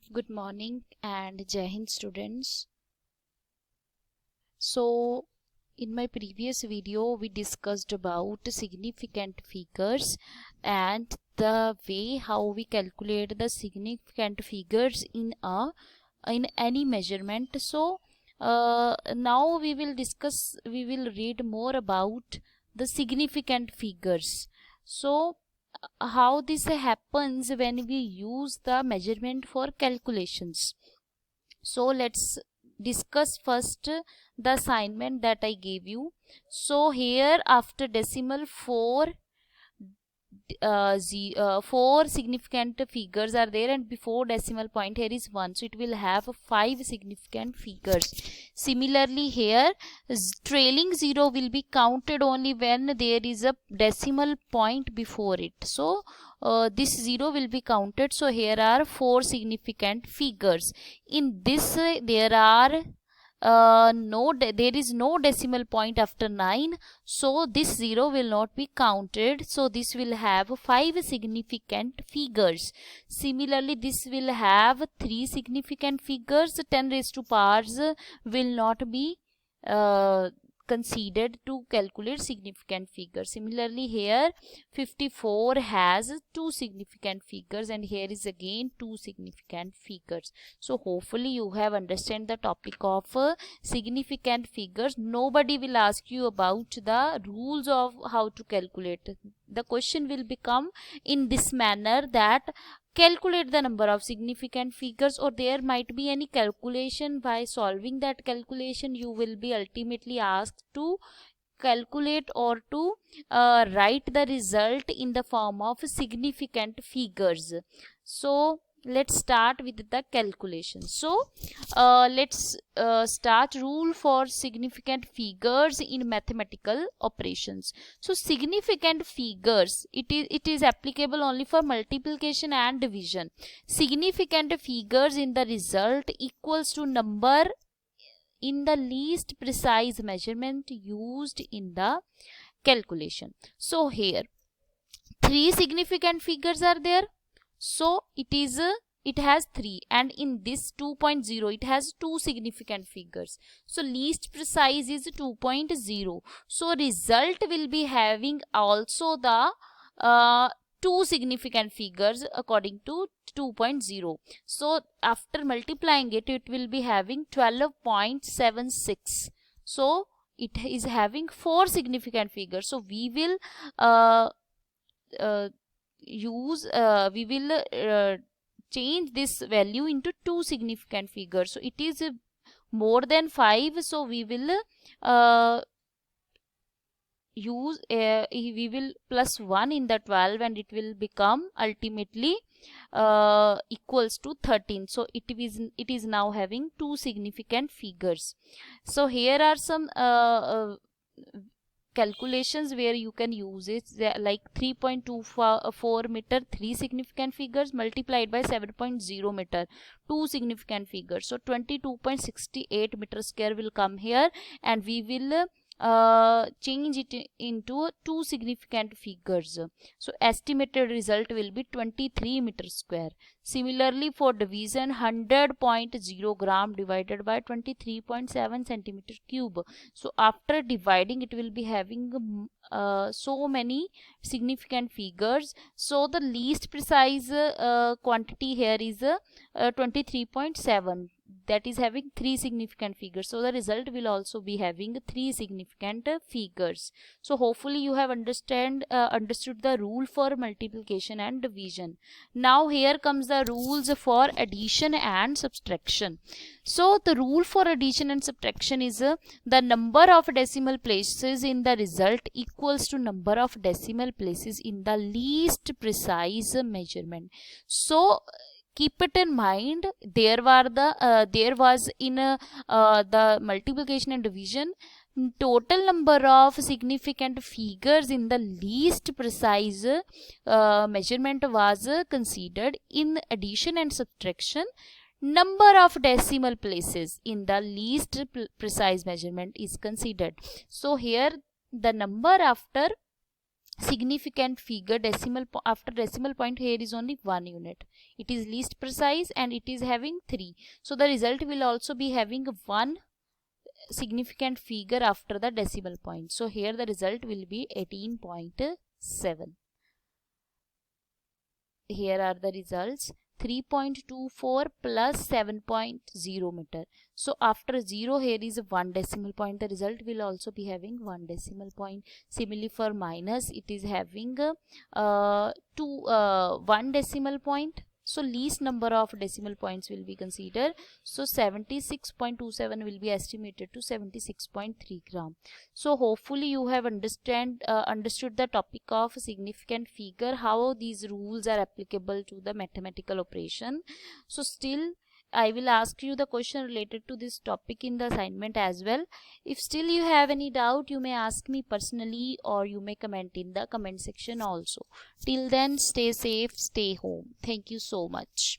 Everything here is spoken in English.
Good morning and Jai Hind students. So in my previous video we discussed about significant figures and the way how we calculate the significant figures in any measurement. So now we will read more about the significant figures. So how this happens when we use the measurement for calculations. So let's discuss first the assignment that I gave you. So here after decimal four significant figures are there, and before decimal point here is 1, so it will have 5 significant figures. Similarly here trailing 0 will be counted only when there is a decimal point before it. So this 0 will be counted. So here are 4 significant figures. In this there are there is no decimal point after 9, so this 0 will not be counted. So this will have 5 significant figures. Similarly this will have 3 significant figures. 10 raised to powers will not be considered to calculate significant figures. Similarly here 54 has 2 significant figures, and here is again 2 significant figures. So hopefully you have understand the topic of significant figures. Nobody will ask you about the rules of how to calculate. The question will become in this manner, that calculate the number of significant figures, or there might be any calculation. By solving that calculation you will be ultimately asked to calculate or to write the result in the form of significant figures. So let's start with the calculation. So let's start rule for significant figures in mathematical operations. So significant figures, it is applicable only for multiplication and division. Significant figures in the result equals to number in the least precise measurement used in the calculation. So here 3 significant figures are there. So it has 3, and in this 2.0 it has 2 significant figures. So least precise is 2.0. So result will be having also the 2 significant figures according to 2.0. So after multiplying it, it will be having 12.76. So it is having 4 significant figures. So we will change this value into 2 significant figures. So it is more than 5, so we will we will plus 1 in the 12, and it will become ultimately equals to 13. So it is now having 2 significant figures. So here are some calculations where you can use it, like 3.24 meter 3 significant figures multiplied by 7.0 meter 2 significant figures. So 22.68 meter square will come here, and we will change it into 2 significant figures. So estimated result will be 23 meter square. Similarly for division, 100.0 gram divided by 23.7 centimeter cube. So after dividing it will be having so many significant figures. So the least precise quantity here is 23.7, that is having 3 significant figures. So the result will also be having 3 significant figures. So hopefully you have understood the rule for multiplication and division. Now here comes the rules for addition and subtraction. So the rule for addition and subtraction is the number of decimal places in the result equals to number of decimal places in the least precise measurement. So keep it in mind, there was in the multiplication and division, total number of significant figures in the least precise measurement was considered. In addition and subtraction, number of decimal places in the least precise measurement is considered. So here the number after significant figure after decimal point, here is only 1 unit. It is least precise and it is having 3. So the result will also be having 1 significant figure after the decimal point. So here the result will be 18.7. Here are the results. 3.24 plus 7.0 meter. So after 0, here is 1 decimal point. The result will also be having 1 decimal point. Similarly for minus, it is having 1 decimal point. So least number of decimal points will be considered. So 76.27 will be estimated to 76.3 gram. So hopefully you have understood the topic of significant figure, how these rules are applicable to the mathematical operation. So still I will ask you the question related to this topic in the assignment as well. If still you have any doubt, you may ask me personally or you may comment in the comment section also. Till then, stay safe, stay home. Thank you so much.